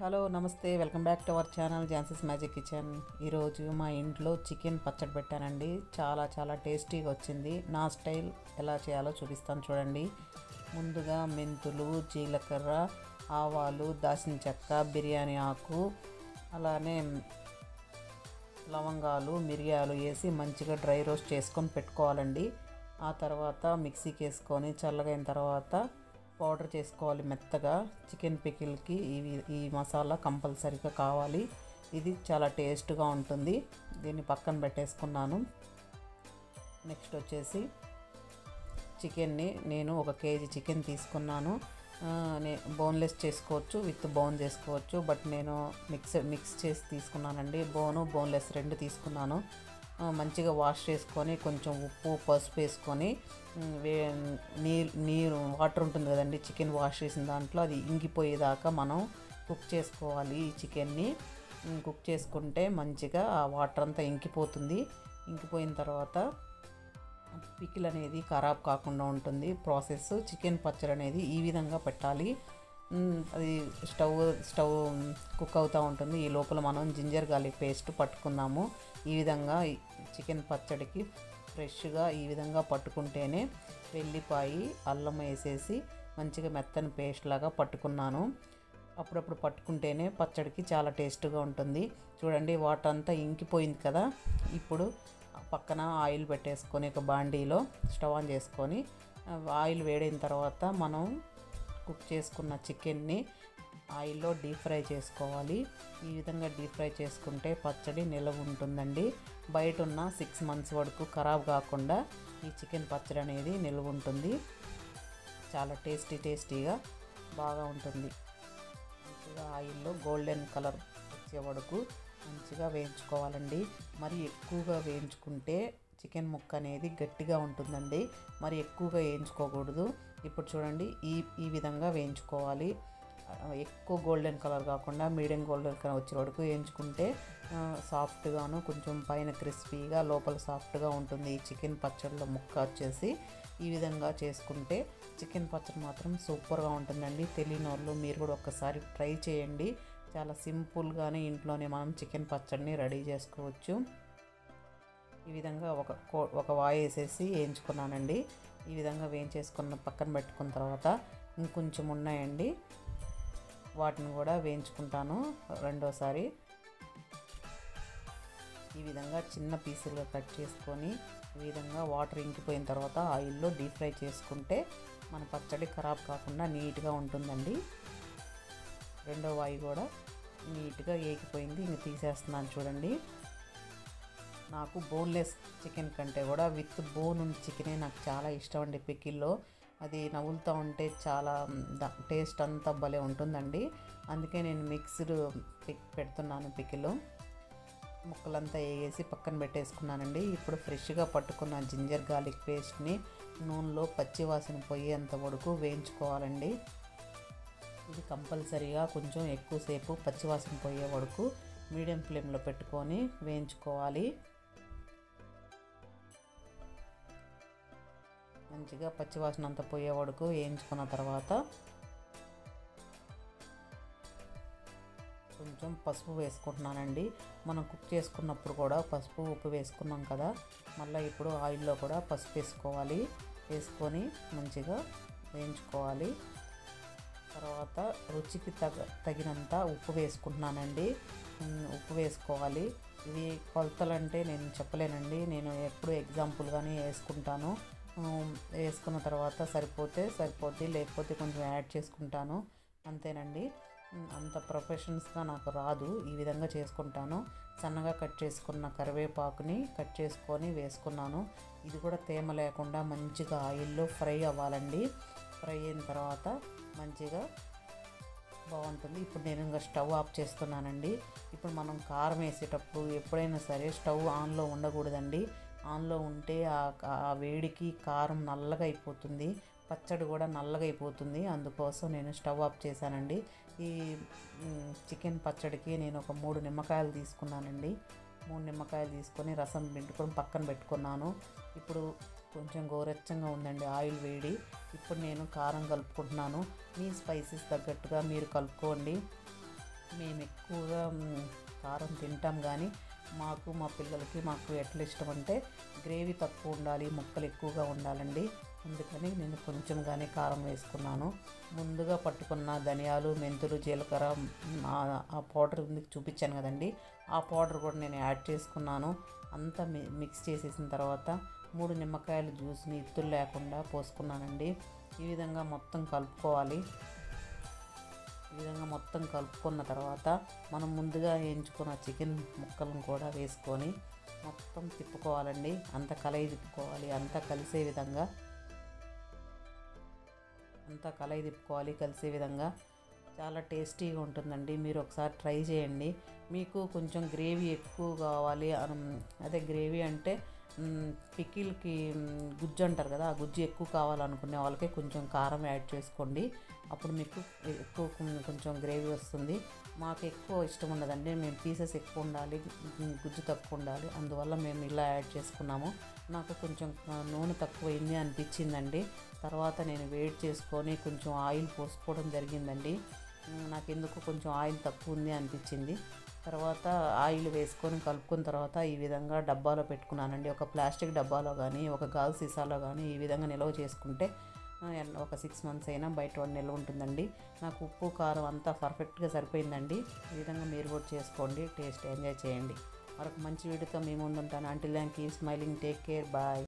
Hello నమస్తే, welcome back to our channel Jhansi's magic kitchen. ఈరోజు మా ఇంట్లో చికెన్ పచ్చడి పెట్టానండి. చాలా టేస్టీగా వచ్చింది. నా స్టైల్ ఎలా చేయాలో చూపిస్తాను చూడండి. ముందుగా మెంతులు, జీలకర్ర, ఆవాలు, దాల్చిన చెక్క, బిర్యానీ ఆకు, అలానే లవంగాలు, మిరియాలు వేసి మంచిగా డ్రై రోస్ట్ చేసుకొని పెట్టుకోవాలండి. ఆ తర్వాత మిక్సీకి వేసుకొని చల్లగైన తర్వాత పౌడర్ చేసుకోవాలి మెత్తగా. చికెన్ పికిల్కి ఈ మసాలా కంపల్సరీగా కావాలి. ఇది చాలా టేస్ట్గా ఉంటుంది. దీన్ని పక్కన పెట్టేసుకున్నాను. నెక్స్ట్ వచ్చేసి చికెన్ని నేను 1 కేజీ చికెన్ తీసుకున్నాను. బోన్లెస్ చేసుకోవచ్చు, విత్ బోన్ చేసుకోవచ్చు. బట్ నేను మిక్స్ చేసి తీసుకున్నానండి. బోన్లెస్ 2 తీసుకున్నాను. మంచిగా వాష్ చేసుకొని కొంచెం ఉప్పు, పసుపు వేసుకొని నీరు వాటర్ ఉంటుంది కదండి, చికెన్ వాష్ చేసిన దాంట్లో అది ఇంగిపోయేదాకా మనం కుక్ చేసుకోవాలి. ఈ చికెన్ని కుక్ చేసుకుంటే మంచిగా ఆ వాటర్ అంతా ఇంకిపోతుంది. ఇంకిపోయిన తర్వాత పికిల్ అనేది ఖరాబ్ కాకుండా ఉంటుంది. ప్రాసెస్ చికెన్ పచ్చడి అనేది ఈ విధంగా పెట్టాలి. అది స్టవ్ కుక్ అవుతూ ఉంటుంది. ఈ లోపల మనం జింజర్ గార్లిక్ పేస్ట్ పట్టుకుందాము. ఈ విధంగా చికెన్ పచ్చడికి ఫ్రెష్గా ఈ విధంగా పట్టుకుంటేనే, వెల్లిపాయి, అల్లం వేసేసి మంచిగా మెత్తని పేస్ట్ లాగా పట్టుకున్నాను. అప్పుడప్పుడు పట్టుకుంటేనే పచ్చడికి చాలా టేస్ట్గా ఉంటుంది. చూడండి, వాటర్ అంతా ఇంకిపోయింది కదా. ఇప్పుడు పక్కన ఆయిల్ పెట్టేసుకొని ఒక బాండీలో స్టవ్ ఆన్ చేసుకొని ఆయిల్ వేడైన తర్వాత మనం కుక్ చేసుకున్న చికెన్ని ఆయిల్లో డీప్ ఫ్రై చేసుకోవాలి. ఈ విధంగా డీప్ ఫ్రై చేసుకుంటే పచ్చడి నిలవ ఉంటుందండి. బయట ఉన్న 6 months వరకు ఖరాబ్ కాకుండా ఈ చికెన్ పచ్చడి అనేది నిలవ ఉంటుంది. చాలా టేస్టీగా బాగా ఉంటుంది. మంచిగా ఆయిల్లో గోల్డెన్ కలర్ వచ్చే వరకు మంచిగా వేయించుకోవాలండి. మరి ఎక్కువగా వేయించుకుంటే చికెన్ ముక్క అనేది గట్టిగా ఉంటుందండి. మరి ఎక్కువగా వేయించుకోకూడదు. ఇప్పుడు చూడండి, ఈ విధంగా వేయించుకోవాలి. ఎక్కువ గోల్డెన్ కలర్ కాకుండా మీడియం గోల్డెన్ కలర్ వచ్చే వరకు వేయించుకుంటే సాఫ్ట్గాను, కొంచెం పైన క్రిస్పీగా, లోపల సాఫ్ట్గా ఉంటుంది. ఈ చికెన్ పచ్చడిలో ముక్క వచ్చేసి ఈ విధంగా చేసుకుంటే చికెన్ పచ్చడి మాత్రం సూపర్గా ఉంటుందండి. తెలియని వాళ్ళు మీరు కూడా ఒక్కసారి ట్రై చేయండి. చాలా సింపుల్గానే ఇంట్లోనే మనం చికెన్ పచ్చడిని రెడీ చేసుకోవచ్చు. ఈ విధంగా ఒక వాయి వేసేసి వేయించుకున్నానండి. ఈ విధంగా వేయించేసుకున్న పక్కన పెట్టుకున్న తర్వాత ఇంకొంచెం ఉన్నాయండి, వాటిని కూడా వేయించుకుంటాను రెండోసారి. ఈ విధంగా చిన్న పీసులుగా కట్ చేసుకొని ఈ విధంగా వాటర్ ఇంకిపోయిన తర్వాత ఆయిల్లో డీప్ ఫ్రై చేసుకుంటే మన పచ్చడి ఖరాబ్ కాకుండా నీట్గా ఉంటుందండి. రెండో వాయి కూడా నీట్గా ఏగిపోయింది. ఇంక తీసేస్తున్నాను చూడండి. నాకు బోన్లెస్ చికెన్ కంటే కూడా విత్ బోన్ ఉన్న చికెనే నాకు చాలా ఇష్టం అండి. పికిల్లో అది నవ్వులుతూ ఉంటే చాలా టేస్ట్ అంతా భలే ఉంటుందండి. అందుకే నేను మిక్స్డ్ పెడుతున్నాను. పికిల్ ముక్కలంతా వేసి పక్కన పెట్టేసుకున్నానండి. ఇప్పుడు ఫ్రెష్గా పట్టుకున్న జింజర్ గార్లిక్ పేస్ట్ని నూనెలో పచ్చివాసన పోయేంత వరకు వేయించుకోవాలండి. ఇది కంపల్సరీగా కొంచెం ఎక్కువసేపు పచ్చివాసన పోయే వరకు మీడియం ఫ్లేమ్లో పెట్టుకొని వేయించుకోవాలి. మంచిగా పచ్చివాసన అంతా పోయే వరకు వేయించుకున్న తర్వాత కొంచెం పసుపు వేసుకుంటున్నానండి. మనం కుక్ చేసుకున్నప్పుడు కూడా పసుపు, ఉప్పు వేసుకున్నాం కదా, మళ్ళీ ఇప్పుడు ఆయిల్లో కూడా పసుపు వేసుకొని మంచిగా వేయించుకోవాలి. తర్వాత రుచికి తగినంత ఉప్పు వేసుకుంటున్నానండి. ఉప్పు వేసుకోవాలి. ఇది కొలతలంటే నేను చెప్పలేనండి. నేను ఎప్పుడు ఎగ్జాంపుల్గానే వేసుకుంటాను. వేసుకున్న తర్వాత సరిపోద్ది, లేకపోతే కొంచెం యాడ్ చేసుకుంటాను, అంతేనండి. అంత ప్రొఫెషనల్స్గా నాకు రాదు. ఈ విధంగా చేసుకుంటాను. సన్నగా కట్ చేసుకున్న కరివేపాకుని కట్ చేసుకొని వేసుకున్నాను. ఇది కూడా తేమ లేకుండా మంచిగా ఆయిల్లో ఫ్రై అవ్వాలండి. ఫ్రై అయిన తర్వాత మంచిగా బాగుంటుంది. ఇప్పుడు నేను ఇంకా స్టవ్ ఆఫ్ చేస్తున్నానండి. ఇప్పుడు మనం కారం వేసేటప్పుడు ఎప్పుడైనా సరే స్టవ్ ఆన్లో ఉండకూడదండి. ఆన్లో ఉంటే ఆ వేడికి కారం నల్లగా అయిపోతుంది, పచ్చడి కూడా నల్లగా అయిపోతుంది. అందుకోసం నేను స్టవ్ ఆఫ్ చేశానండి. ఈ చికెన్ పచ్చడికి నేను ఒక 3 నిమ్మకాయలు తీసుకున్నానండి. 3 నిమ్మకాయలు తీసుకొని రసం పిండుకొని పక్కన పెట్టుకున్నాను. ఇప్పుడు కొంచెం గోరెచ్చంగా ఉందండి ఆయిల్ వేడి. ఇప్పుడు నేను కారం కలుపుకుంటున్నాను. మీ స్పైసెస్ తగ్గట్టుగా మీరు కలుపుకోండి. మేము ఎక్కువగా కారం తింటాం కానీ మా పిల్లలకి మాకు ఎట్లా ఇష్టం అంటే గ్రేవీ తక్కువ ఉండాలి, ముక్కలు ఎక్కువగా ఉండాలండి. అందుకని నేను కొంచెంగానే కారం వేసుకున్నాను. ముందుగా పట్టుకున్న ధనియాలు, మెంతులు, జీలకర్ర ఆ పౌడర్ చూపించాను కదండి, ఆ పౌడర్ కూడా నేను యాడ్ చేసుకున్నాను. అంతా మిక్స్ చేసేసిన తర్వాత 3 నిమ్మకాయల జ్యూస్ని ఇత్తులు లేకుండా పోసుకున్నానండి. ఈ విధంగా మొత్తం కలుపుకోవాలి. ఈ విధంగా మొత్తం కలుపుకున్న తర్వాత మనం ముందుగా వేయించుకున్న చికెన్ ముక్కలను కూడా వేసుకొని మొత్తం తిప్పుకోవాలండి. అంతా తిప్పుకోవాలి, కలిసే విధంగా చాలా టేస్టీగా ఉంటుందండి. మీరు ఒకసారి ట్రై చేయండి. మీకు కొంచెం గ్రేవీ ఎక్కువ కావాలి అదే గ్రేవీ అంటే పికిల్కి గుజ్జు అంటారు కదా, ఆ గుజ్జు ఎక్కువ కావాలనుకునే వాళ్ళకి కొంచెం కారం యాడ్ చేసుకోండి. అప్పుడు మీకు ఎక్కువ కొంచెం గ్రేవీ వస్తుంది. మాకు ఎక్కువ ఇష్టం ఉండదండి, మేము పీసెస్ ఎక్కువ ఉండాలి, గుజ్జు తక్కువ ఉండాలి, అందువల్ల మేము ఇలా యాడ్ చేసుకున్నాము. నాకు కొంచెం నూనె తక్కువైంది అనిపించిందండి. తర్వాత నేను వేడి చేసుకొని కొంచెం ఆయిల్ పోసుకోవడం జరిగిందండి. నాకు ఎందుకు కొంచెం ఆయిల్ తక్కువ ఉంది అనిపించింది. తర్వాత ఆయిల్ వేసుకొని కలుపుకున్న తర్వాత ఈ విధంగా డబ్బాలో పెట్టుకున్నానండి. ఒక ప్లాస్టిక్ డబ్బాలో కానీ ఒక గాజు సీసాలో కానీ ఈ విధంగా నిల్వ చేసుకుంటే ఒక 6 months అయినా బయట నిల్వ ఉంటుందండి. నాకు ఉప్పు కారం అంతా పర్ఫెక్ట్గా సరిపోయిందండి. ఈ విధంగా మీరు కూడా చేసుకోండి, టేస్ట్ ఎంజాయ్ చేయండి. మరొక మంచి వీడియోతో మీ ముందు ఉంటాను. Until then keep smiling, take care, bye.